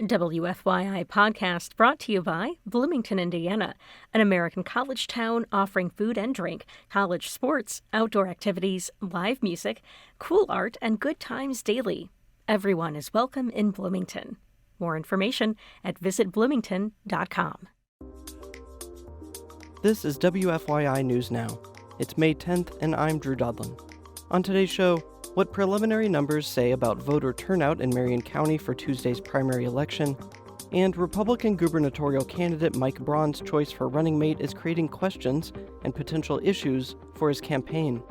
WFYI podcast brought to you by Bloomington, Indiana, an American college town offering food and drink, college sports, outdoor activities, live music, cool art, and good times daily. Everyone is welcome in Bloomington. More information at visitbloomington.com. This is WFYI News Now. It's May 10th, and I'm Drew Daudelin. On today's show, what preliminary numbers say about voter turnout in Marion County for Tuesday's primary election, and Republican gubernatorial candidate Mike Braun's choice for running mate is creating questions and potential issues for his campaign.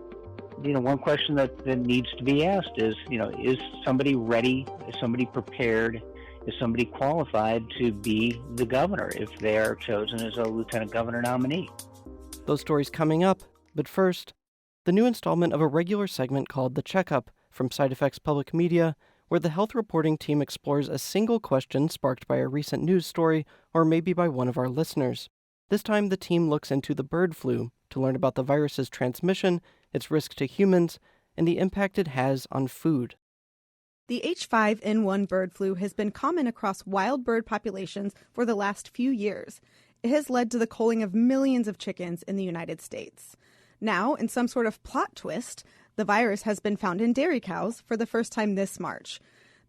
One question that needs to be asked is, is somebody ready? Is somebody prepared? Is somebody qualified to be the governor if they are chosen as a lieutenant governor nominee? Those stories coming up, but first, the new installment of a regular segment called The Checkup from Side Effects Public Media, where the health reporting team explores a single question sparked by a recent news story or maybe by one of our listeners. This time, the team looks into the bird flu to learn about the virus's transmission, its risk to humans, and the impact it has on food. The H5N1 bird flu has been common across wild bird populations for the last few years. It has led to the culling of millions of chickens in the United States. Now, in some sort of plot twist, the virus has been found in dairy cows for the first time this March.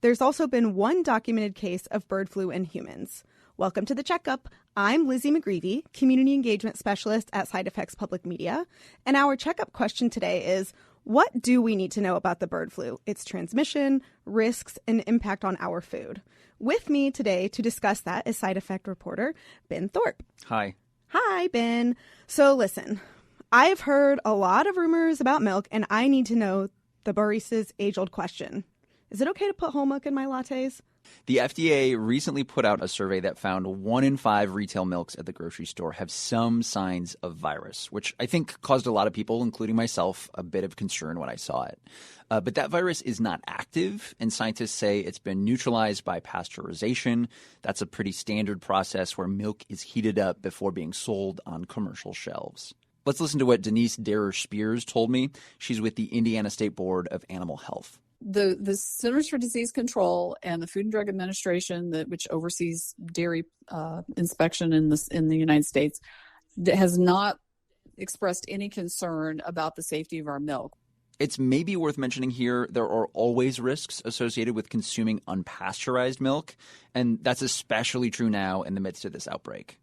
There's also been one documented case of bird flu in humans. Welcome to The Checkup. I'm Lizzie McGreevy, Community Engagement Specialist at Side Effects Public Media. And our checkup question today is, what do we need to know about the bird flu, its transmission, risks, and impact on our food? With me today to discuss that is side effect reporter Ben Thorpe. Hi. Hi, Ben. So listen, I've heard a lot of rumors about milk, and I need to know the barista's age-old question. Is it okay to put whole milk in my lattes? The FDA recently put out a survey that found 1 in 5 retail milks at the grocery store have some signs of virus, which I think caused a lot of people, including myself, a bit of concern when I saw it. But that virus is not active, and scientists say it's been neutralized by pasteurization. That's a pretty standard process where milk is heated up before being sold on commercial shelves. Let's listen to what Denise Darer-Spears told me. She's with the Indiana State Board of Animal Health. The Centers for Disease Control and the Food and Drug Administration, which oversees dairy inspection in the United States, has not expressed any concern about the safety of our milk. It's maybe worth mentioning here there are always risks associated with consuming unpasteurized milk, and that's especially true now in the midst of this outbreak.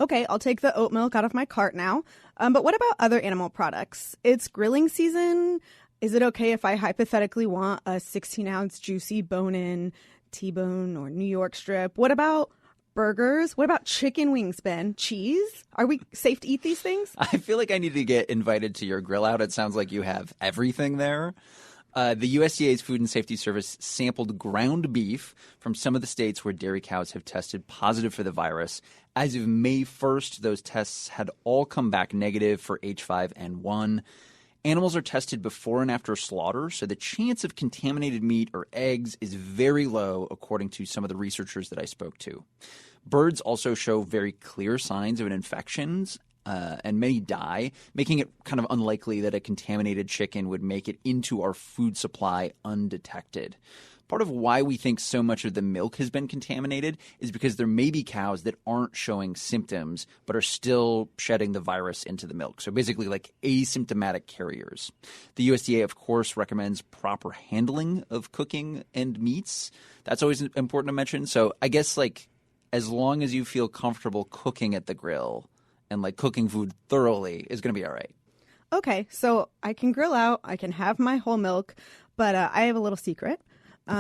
Okay, I'll take the oat milk out of my cart now. But what about other animal products? It's grilling season. Is it okay if I hypothetically want a 16-ounce juicy bone-in T-bone or New York strip? What about burgers? What about chicken wings, Ben? Cheese? Are we safe to eat these things? I feel like I need to get invited to your grill out. It sounds like you have everything there. The USDA's Food and Safety Service sampled ground beef from some of the states where dairy cows have tested positive for the virus. As of May 1st, those tests had all come back negative for H5N1. Animals are tested before and after slaughter, so the chance of contaminated meat or eggs is very low, according to some of the researchers that I spoke to. Birds also show very clear signs of an infection, and many die, making it kind of unlikely that a contaminated chicken would make it into our food supply undetected. Part of why we think so much of the milk has been contaminated is because there may be cows that aren't showing symptoms but are still shedding the virus into the milk. So basically like asymptomatic carriers. The USDA, of course, recommends proper handling of cooking and meats. That's always important to mention. So I guess as long as you feel comfortable cooking at the grill and cooking food thoroughly is going to be all right. Okay, so I can grill out, I can have my whole milk, but I have a little secret. Okay.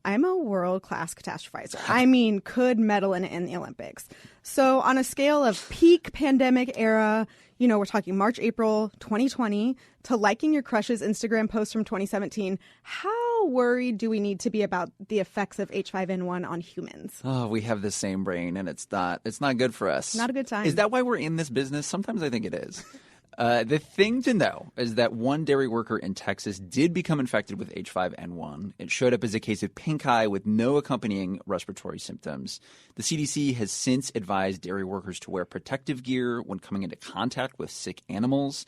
I'm a world-class catastrophizer. I mean, could medal in the Olympics. So on a scale of peak pandemic era, we're talking March, April 2020, to liking your crush's Instagram post from 2017, how worried do we need to be about the effects of H5N1 on humans? Oh, we have the same brain, and it's not good for us. Not a good time. Is that why we're in this business? Sometimes I think it is. The thing to know is that one dairy worker in Texas did become infected with H5N1. It showed up as a case of pink eye with no accompanying respiratory symptoms. The CDC has since advised dairy workers to wear protective gear when coming into contact with sick animals.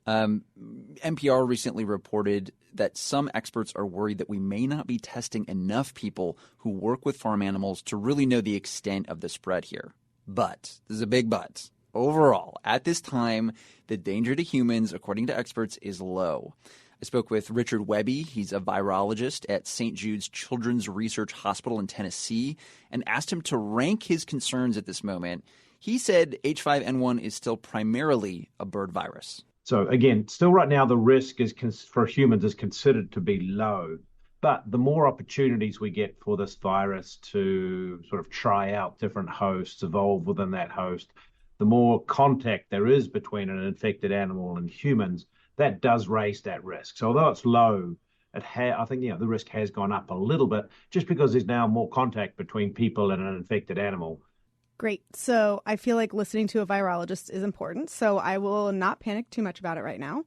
NPR recently reported that some experts are worried that we may not be testing enough people who work with farm animals to really know the extent of the spread here. But, there's a big but. Overall, at this time, the danger to humans, according to experts, is low. I spoke with Richard Webby. He's a virologist at St. Jude's Children's Research Hospital in Tennessee, and asked him to rank his concerns at this moment. He said H5N1 is still primarily a bird virus. So again, still right now, the risk for humans is considered to be low. But the more opportunities we get for this virus to sort of try out different hosts, evolve within that host, the more contact there is between an infected animal and humans, that does raise that risk. So although it's low, I think the risk has gone up a little bit just because there's now more contact between people and an infected animal. Great. So I feel like listening to a virologist is important, so I will not panic too much about it right now.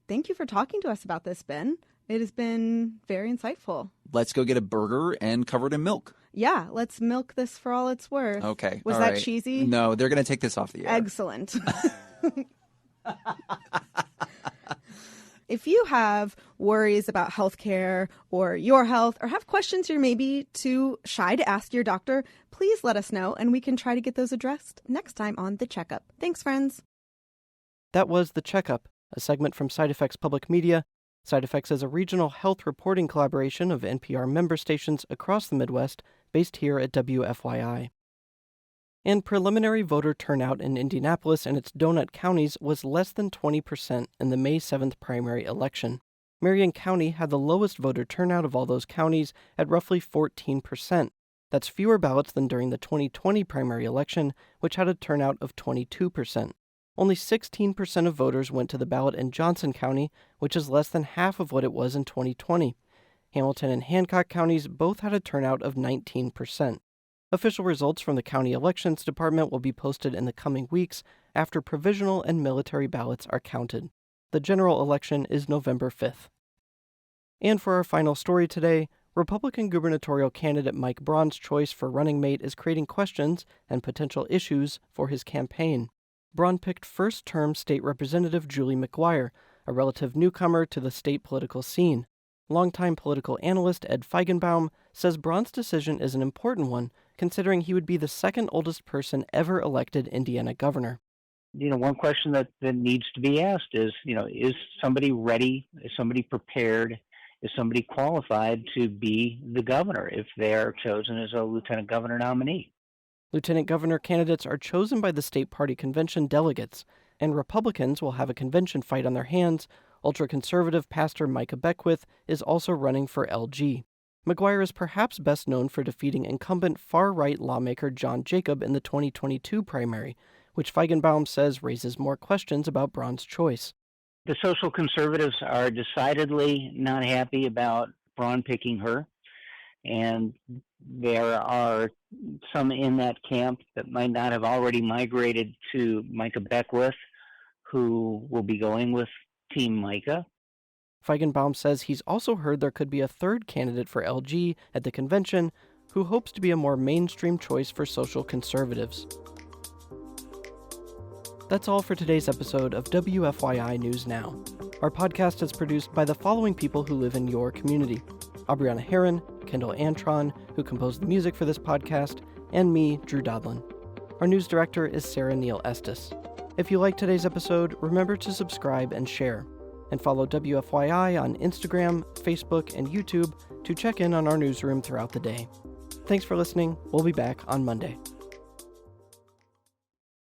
Thank you for talking to us about this, Ben. It has been very insightful. Let's go get a burger and cover it in milk. Yeah, let's milk this for all it's worth. Okay. Was all that right. cheesy? No, they're going to take this off the air. Excellent. If you have worries about healthcare or your health, or have questions you're maybe too shy to ask your doctor, please let us know and we can try to get those addressed next time on The Checkup. Thanks, friends. That was The Checkup, a segment from Side Effects Public Media. Side Effects is a regional health reporting collaboration of NPR member stations across the Midwest, based here at WFYI. And preliminary voter turnout in Indianapolis and its donut counties was less than 20% in the May 7th primary election. Marion County had the lowest voter turnout of all those counties at roughly 14%. That's fewer ballots than during the 2020 primary election, which had a turnout of 22%. Only 16% of voters went to the ballot in Johnson County, which is less than half of what it was in 2020. Hamilton and Hancock counties both had a turnout of 19%. Official results from the County Elections Department will be posted in the coming weeks after provisional and military ballots are counted. The general election is November 5th. And for our final story today, Republican gubernatorial candidate Mike Braun's choice for running mate is creating questions and potential issues for his campaign. Braun picked first-term state representative Julie McGuire, a relative newcomer to the state political scene. Longtime political analyst Ed Feigenbaum says Braun's decision is an important one, considering he would be the second oldest person ever elected Indiana governor. One question that needs to be asked is somebody ready? Is somebody prepared? Is somebody qualified to be the governor if they are chosen as a lieutenant governor nominee? Lieutenant governor candidates are chosen by the state party convention delegates, and Republicans will have a convention fight on their hands. Ultra-conservative pastor Micah Beckwith is also running for LG. McGuire is perhaps best known for defeating incumbent far-right lawmaker John Jacob in the 2022 primary, which Feigenbaum says raises more questions about Braun's choice. The social conservatives are decidedly not happy about Braun picking her, and there are some in that camp that might not have already migrated to Micah Beckwith who will be going with Team Micah. Feigenbaum says he's also heard there could be a third candidate for LG at the convention who hopes to be a more mainstream choice for social conservatives. That's all for today's episode of WFYI News Now. Our podcast is produced by the following people who live in your community: Abriana Herron, Kendall Antron, who composed the music for this podcast, and me, Drew Daudelin. Our news director is Sarah Neal-Estes. If you liked today's episode, remember to subscribe and share. And follow WFYI on Instagram, Facebook, and YouTube to check in on our newsroom throughout the day. Thanks for listening. We'll be back on Monday.